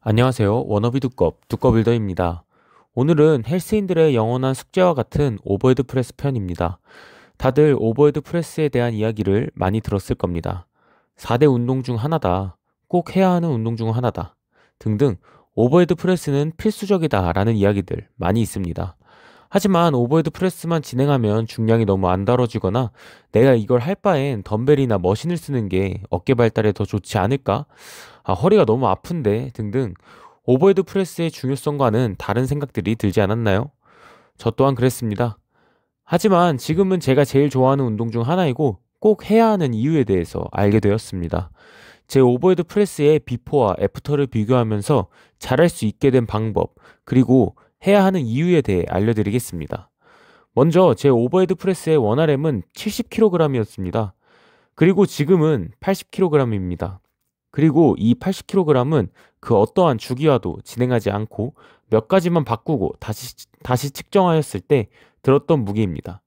안녕하세요. 워너비 두꺼빌더입니다. 오늘은 헬스인들의 영원한 숙제와 같은 오버헤드 프레스 편입니다. 다들 오버헤드 프레스에 대한 이야기를 많이 들었을 겁니다. 4대 운동 중 하나다. 꼭 해야 하는 운동 중 하나다. 등등 오버헤드 프레스는 필수적이다 라는 이야기들 많이 있습니다. 하지만 오버헤드 프레스만 진행하면 중량이 너무 안 다뤄지거나 내가 이걸 할 바엔 덤벨이나 머신을 쓰는 게 어깨 발달에 더 좋지 않을까? 허리가 너무 아픈데 등등 오버헤드 프레스의 중요성과는 다른 생각들이 들지 않았나요? 저 또한 그랬습니다. 하지만 지금은 제가 제일 좋아하는 운동 중 하나이고 꼭 해야 하는 이유에 대해서 알게 되었습니다. 제 오버헤드 프레스의 비포와 애프터를 비교하면서 잘할 수 있게 된 방법, 그리고 해야 하는 이유에 대해 알려드리겠습니다. 먼저 제 오버헤드 프레스의 원RM은 70kg이었습니다. 그리고 지금은 80kg입니다. 그리고 이 80kg은 그 어떠한 주기와도 진행하지 않고 몇 가지만 바꾸고 다시 측정하였을 때 들었던 무게입니다.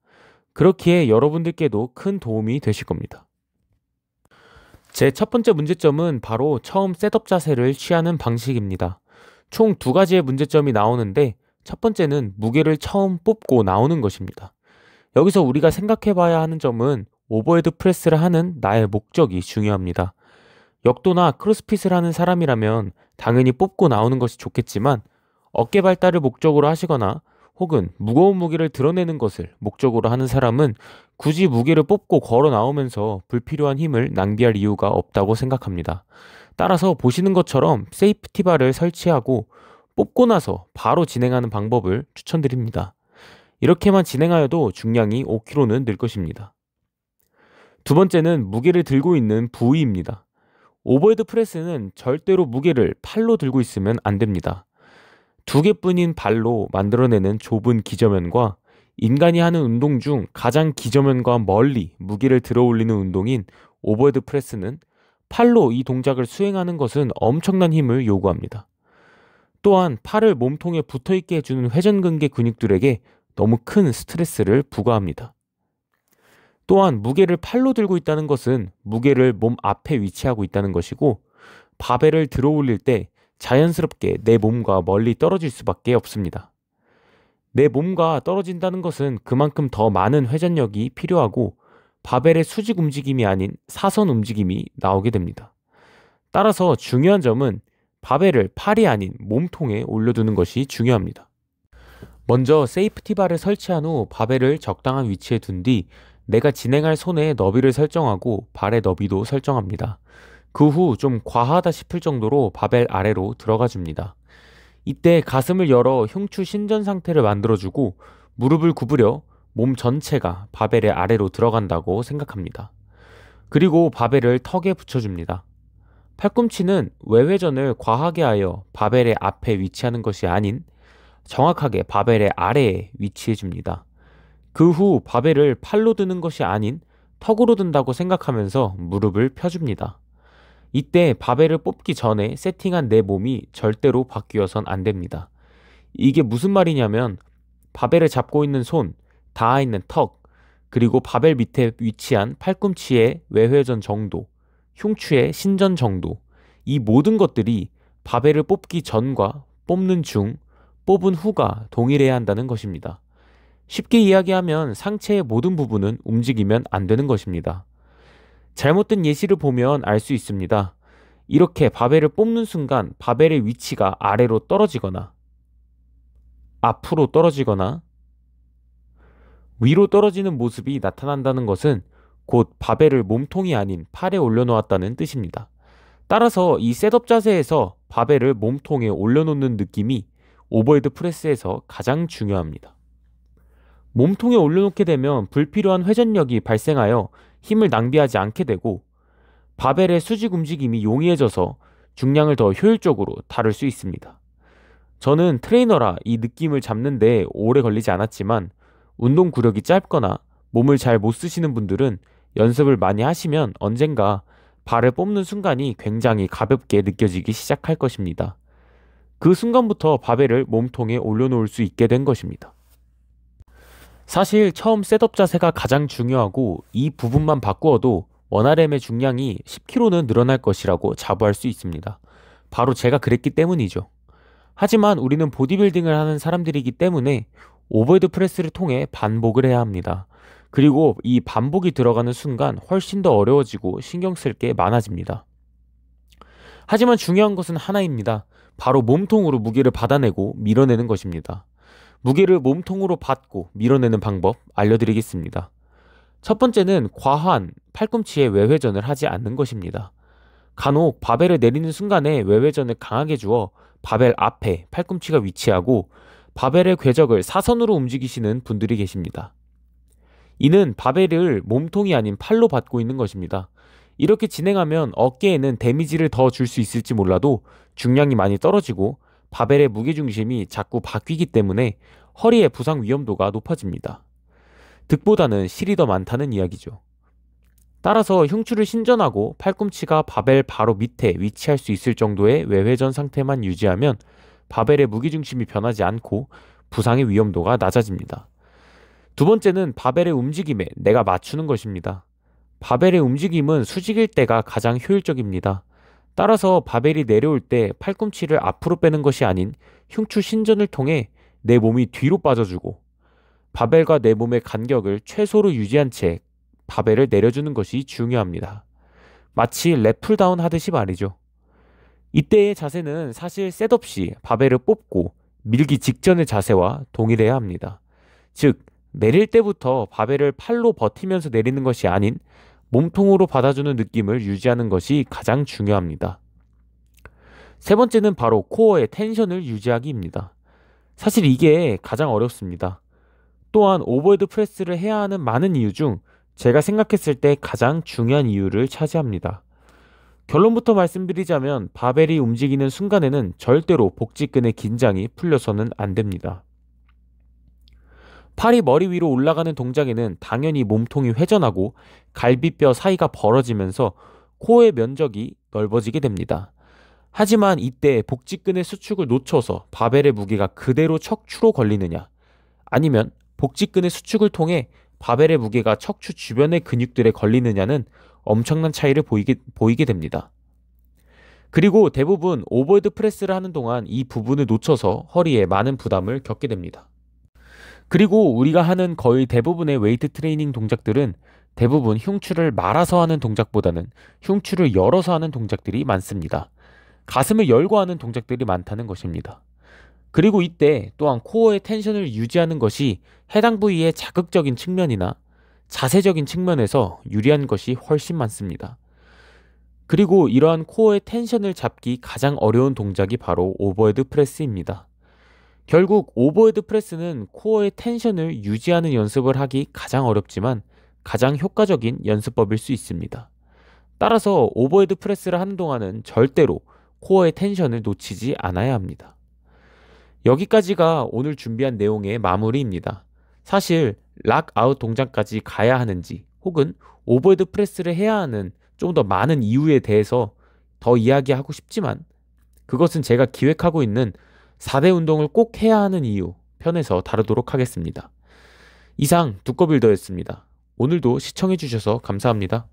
그렇기에 여러분들께도 큰 도움이 되실 겁니다. 제 첫 번째 문제점은 바로 처음 셋업 자세를 취하는 방식입니다. 총 두 가지의 문제점이 나오는데 첫 번째는 무게를 처음 뽑고 나오는 것입니다. 여기서 우리가 생각해 봐야 하는 점은 오버헤드 프레스를 하는 나의 목적이 중요합니다. 역도나 크로스핏을 하는 사람이라면 당연히 뽑고 나오는 것이 좋겠지만 어깨 발달을 목적으로 하시거나 혹은 무거운 무게를 드러내는 것을 목적으로 하는 사람은 굳이 무게를 뽑고 걸어 나오면서 불필요한 힘을 낭비할 이유가 없다고 생각합니다. 따라서 보시는 것처럼 세이프티 바를 설치하고 뽑고 나서 바로 진행하는 방법을 추천드립니다. 이렇게만 진행하여도 중량이 5kg는 늘 것입니다. 두 번째는 무게를 들고 있는 부위입니다. 오버헤드 프레스는 절대로 무게를 팔로 들고 있으면 안 됩니다. 두 개뿐인 발로 만들어내는 좁은 기저면과 인간이 하는 운동 중 가장 기저면과 멀리 무게를 들어 올리는 운동인 오버헤드 프레스는 팔로 이 동작을 수행하는 것은 엄청난 힘을 요구합니다. 또한 팔을 몸통에 붙어있게 해주는 회전근개 근육들에게 너무 큰 스트레스를 부과합니다. 또한 무게를 팔로 들고 있다는 것은 무게를 몸 앞에 위치하고 있다는 것이고 바벨을 들어 올릴 때 자연스럽게 내 몸과 멀리 떨어질 수밖에 없습니다. 내 몸과 떨어진다는 것은 그만큼 더 많은 회전력이 필요하고 바벨의 수직 움직임이 아닌 사선 움직임이 나오게 됩니다. 따라서 중요한 점은 바벨을 팔이 아닌 몸통에 올려두는 것이 중요합니다. 먼저 세이프티 바를 설치한 후 바벨을 적당한 위치에 둔 뒤 내가 진행할 손의 너비를 설정하고 발의 너비도 설정합니다. 그 후 좀 과하다 싶을 정도로 바벨 아래로 들어가 줍니다. 이때 가슴을 열어 흉추 신전 상태를 만들어주고 무릎을 구부려 몸 전체가 바벨의 아래로 들어간다고 생각합니다. 그리고 바벨을 턱에 붙여줍니다. 팔꿈치는 외회전을 과하게 하여 바벨의 앞에 위치하는 것이 아닌 정확하게 바벨의 아래에 위치해 줍니다. 그 후 바벨을 팔로 드는 것이 아닌 턱으로 든다고 생각하면서 무릎을 펴줍니다. 이때 바벨을 뽑기 전에 세팅한 내 몸이 절대로 바뀌어선 안 됩니다. 이게 무슨 말이냐면 바벨을 잡고 있는 손, 닿아 있는 턱, 그리고 바벨 밑에 위치한 팔꿈치의 외회전 정도, 흉추의 신전 정도, 이 모든 것들이 바벨을 뽑기 전과 뽑는 중, 뽑은 후가 동일해야 한다는 것입니다. 쉽게 이야기하면 상체의 모든 부분은 움직이면 안 되는 것입니다. 잘못된 예시를 보면 알 수 있습니다. 이렇게 바벨을 뽑는 순간 바벨의 위치가 아래로 떨어지거나 앞으로 떨어지거나 위로 떨어지는 모습이 나타난다는 것은 곧 바벨을 몸통이 아닌 팔에 올려놓았다는 뜻입니다. 따라서 이 셋업 자세에서 바벨을 몸통에 올려놓는 느낌이 오버헤드 프레스에서 가장 중요합니다. 몸통에 올려놓게 되면 불필요한 회전력이 발생하여 힘을 낭비하지 않게 되고 바벨의 수직 움직임이 용이해져서 중량을 더 효율적으로 다룰 수 있습니다. 저는 트레이너라 이 느낌을 잡는데 오래 걸리지 않았지만 운동 구력이 짧거나 몸을 잘 못 쓰시는 분들은 연습을 많이 하시면 언젠가 발을 뽑는 순간이 굉장히 가볍게 느껴지기 시작할 것입니다. 그 순간부터 바벨을 몸통에 올려놓을 수 있게 된 것입니다. 사실 처음 셋업 자세가 가장 중요하고 이 부분만 바꾸어도 원RM의 중량이 10kg는 늘어날 것이라고 자부할 수 있습니다. 바로 제가 그랬기 때문이죠. 하지만 우리는 보디빌딩을 하는 사람들이기 때문에 오버헤드 프레스를 통해 반복을 해야 합니다. 그리고 이 반복이 들어가는 순간 훨씬 더 어려워지고 신경 쓸 게 많아집니다. 하지만 중요한 것은 하나입니다. 바로 몸통으로 무게를 받아내고 밀어내는 것입니다. 무게를 몸통으로 받고 밀어내는 방법 알려드리겠습니다. 첫 번째는 과한 팔꿈치에 외회전을 하지 않는 것입니다. 간혹 바벨을 내리는 순간에 외회전을 강하게 주어 바벨 앞에 팔꿈치가 위치하고 바벨의 궤적을 사선으로 움직이시는 분들이 계십니다. 이는 바벨을 몸통이 아닌 팔로 받고 있는 것입니다. 이렇게 진행하면 어깨에는 데미지를 더 줄 수 있을지 몰라도 중량이 많이 떨어지고 바벨의 무게중심이 자꾸 바뀌기 때문에 허리의 부상 위험도가 높아집니다. 득보다는 실이 더 많다는 이야기죠. 따라서 흉추를 신전하고 팔꿈치가 바벨 바로 밑에 위치할 수 있을 정도의 외회전 상태만 유지하면 바벨의 무게중심이 변하지 않고 부상의 위험도가 낮아집니다. 두 번째는 바벨의 움직임에 내가 맞추는 것입니다. 바벨의 움직임은 수직일 때가 가장 효율적입니다. 따라서 바벨이 내려올 때 팔꿈치를 앞으로 빼는 것이 아닌 흉추 신전을 통해 내 몸이 뒤로 빠져주고 바벨과 내 몸의 간격을 최소로 유지한 채 바벨을 내려주는 것이 중요합니다. 마치 랩풀다운 하듯이 말이죠. 이때의 자세는 사실 셋업시 바벨을 뽑고 밀기 직전의 자세와 동일해야 합니다. 즉, 내릴 때부터 바벨을 팔로 버티면서 내리는 것이 아닌 몸통으로 받아주는 느낌을 유지하는 것이 가장 중요합니다. 세 번째는 바로 코어의 텐션을 유지하기입니다. 사실 이게 가장 어렵습니다. 또한 오버헤드 프레스를 해야 하는 많은 이유 중 제가 생각했을 때 가장 중요한 이유를 차지합니다. 결론부터 말씀드리자면 바벨이 움직이는 순간에는 절대로 복직근의 긴장이 풀려서는 안 됩니다. 팔이 머리 위로 올라가는 동작에는 당연히 몸통이 회전하고 갈비뼈 사이가 벌어지면서 코어의 면적이 넓어지게 됩니다. 하지만 이때 복직근의 수축을 놓쳐서 바벨의 무게가 그대로 척추로 걸리느냐, 아니면 복직근의 수축을 통해 바벨의 무게가 척추 주변의 근육들에 걸리느냐는 엄청난 차이를 보이게 됩니다. 그리고 대부분 오버헤드 프레스를 하는 동안 이 부분을 놓쳐서 허리에 많은 부담을 겪게 됩니다. 그리고 우리가 하는 거의 대부분의 웨이트 트레이닝 동작들은 대부분 흉추를 말아서 하는 동작보다는 흉추를 열어서 하는 동작들이 많습니다. 가슴을 열고 하는 동작들이 많다는 것입니다. 그리고 이때 또한 코어의 텐션을 유지하는 것이 해당 부위의 자극적인 측면이나 자세적인 측면에서 유리한 것이 훨씬 많습니다. 그리고 이러한 코어의 텐션을 잡기 가장 어려운 동작이 바로 오버헤드 프레스입니다. 결국 오버헤드 프레스는 코어의 텐션을 유지하는 연습을 하기 가장 어렵지만 가장 효과적인 연습법일 수 있습니다. 따라서 오버헤드 프레스를 하는 동안은 절대로 코어의 텐션을 놓치지 않아야 합니다. 여기까지가 오늘 준비한 내용의 마무리입니다. 사실 락아웃 동작까지 가야 하는지 혹은 오버헤드 프레스를 해야 하는 좀 더 많은 이유에 대해서 더 이야기하고 싶지만 그것은 제가 기획하고 있는 4대 운동을 꼭 해야 하는 이유 편에서 다루도록 하겠습니다. 이상 두꺼빌더였습니다. 오늘도 시청해주셔서 감사합니다.